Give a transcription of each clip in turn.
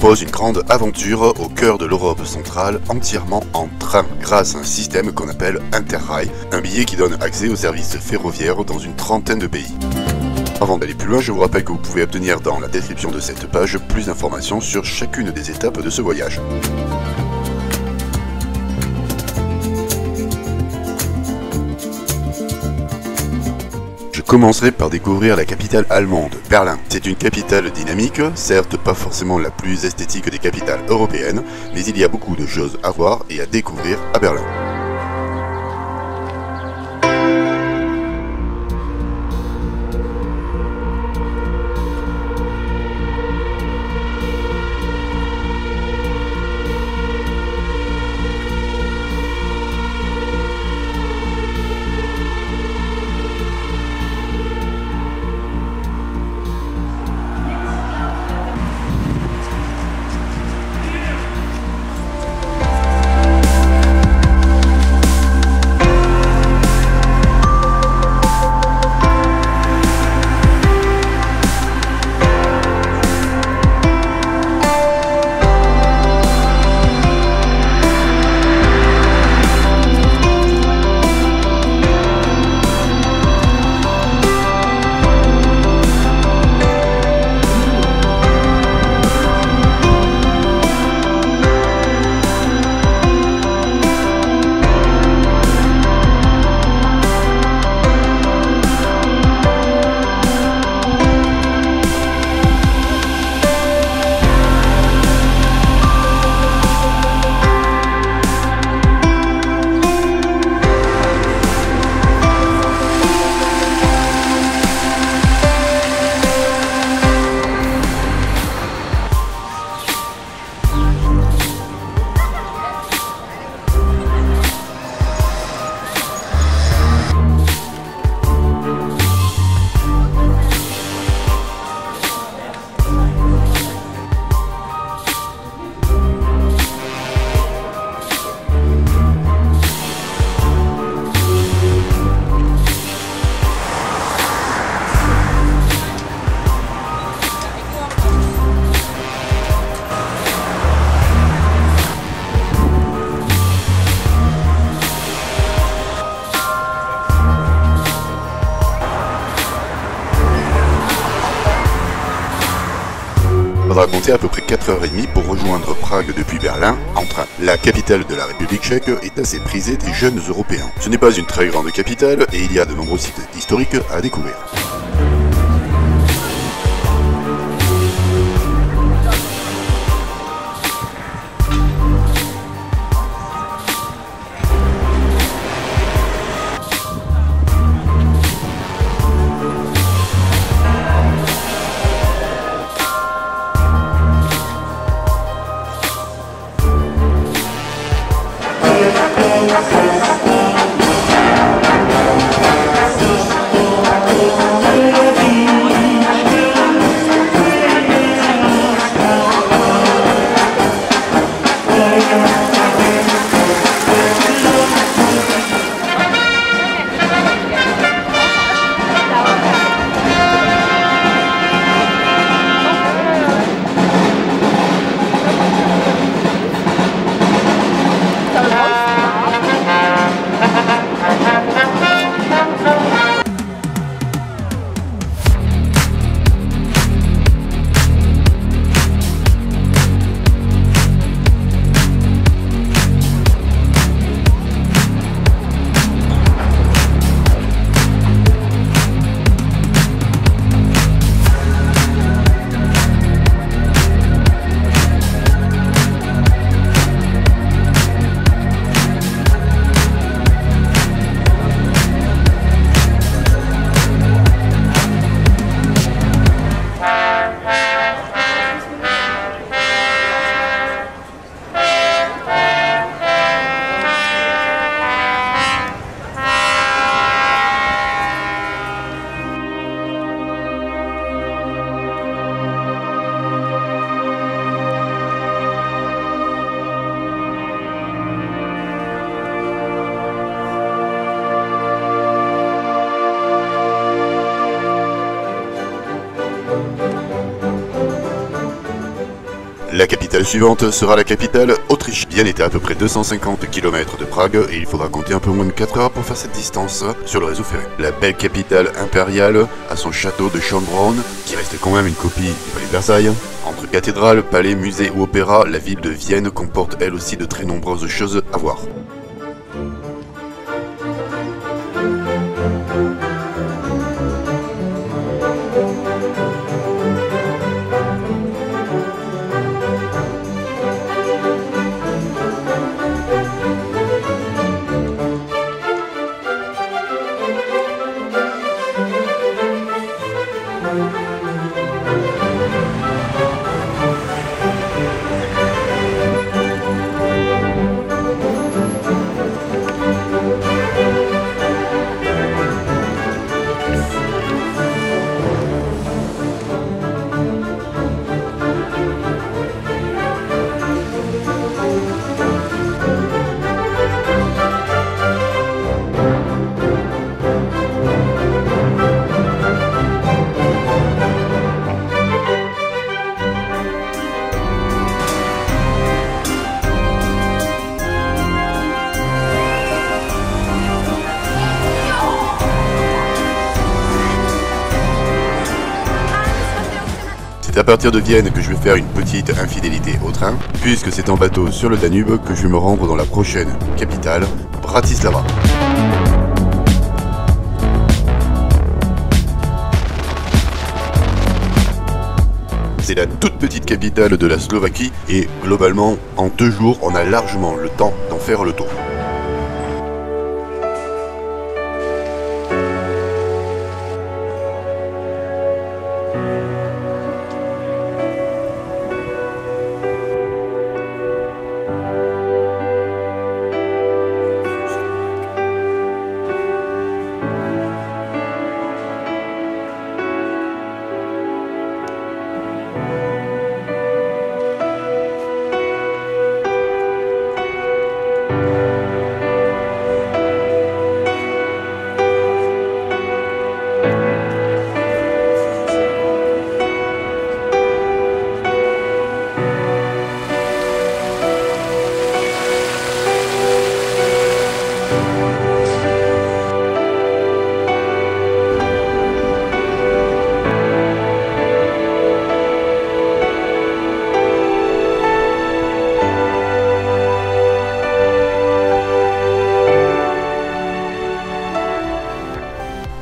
propose une grande aventure au cœur de l'Europe centrale, entièrement en train, grâce à un système qu'on appelle Interrail, un billet qui donne accès aux services ferroviaires dans une trentaine de pays. Avant d'aller plus loin, je vous rappelle que vous pouvez obtenir dans la description de cette page plus d'informations sur chacune des étapes de ce voyage. Je commencerai par découvrir la capitale allemande, Berlin. C'est une capitale dynamique, certes pas forcément la plus esthétique des capitales européennes, mais il y a beaucoup de choses à voir et à découvrir à Berlin. Il faudra compter à peu près 4h30 pour rejoindre Prague depuis Berlin en train. La capitale de la République tchèque est assez prisée des jeunes Européens. Ce n'est pas une très grande capitale et il y a de nombreux sites historiques à découvrir. La capitale suivante sera la capitale Autriche. Vienne est à peu près 250 km de Prague et il faudra compter un peu moins de 4 heures pour faire cette distance sur le réseau ferré. La belle capitale impériale a son château de Schönbrunn, qui reste quand même une copie du palais de Versailles. Entre cathédrale, palais, musée ou opéra, la ville de Vienne comporte elle aussi de très nombreuses choses à voir. C'est à partir de Vienne que je vais faire une petite infidélité au train, puisque c'est en bateau sur le Danube que je vais me rendre dans la prochaine capitale, Bratislava. C'est la toute petite capitale de la Slovaquie et globalement, en 2 jours, on a largement le temps d'en faire le tour.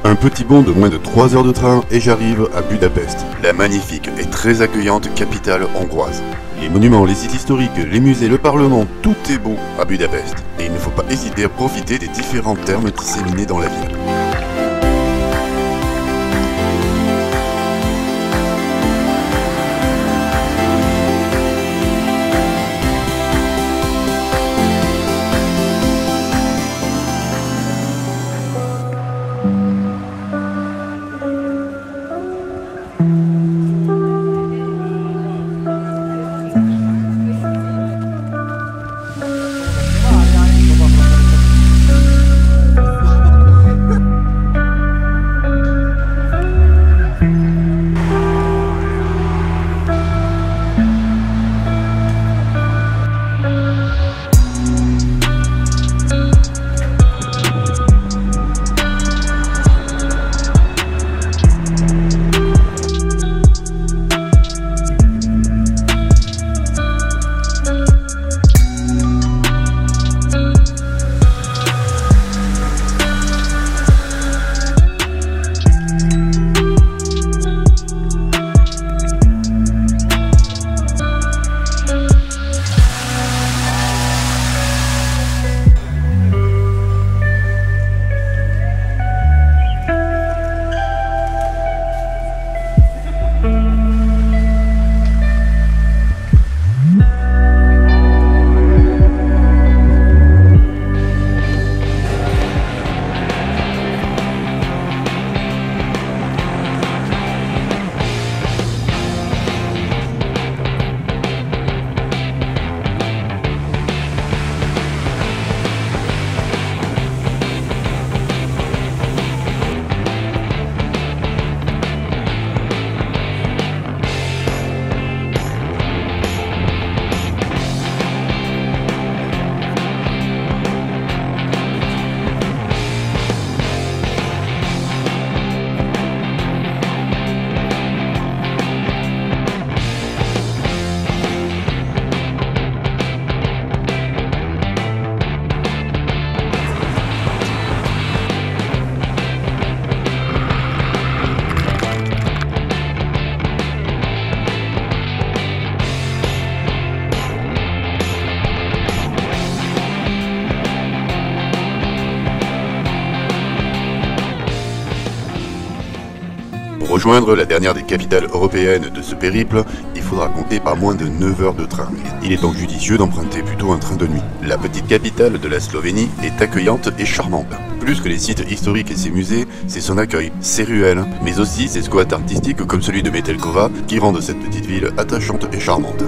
Un petit bond de moins de 3 heures de train et j'arrive à Budapest, la magnifique et très accueillante capitale hongroise. Les monuments, les sites historiques, les musées, le parlement, tout est beau à Budapest. Et il ne faut pas hésiter à profiter des différents termes disséminés dans la ville. rejoindre la dernière des capitales européennes de ce périple, il faudra compter pas moins de 9 heures de train. Il est donc judicieux d'emprunter plutôt un train de nuit. La petite capitale de la Slovénie est accueillante et charmante. Plus que les sites historiques et ses musées, c'est son accueil, ses ruelles, mais aussi ses squats artistiques comme celui de Metelkova qui rendent cette petite ville attachante et charmante.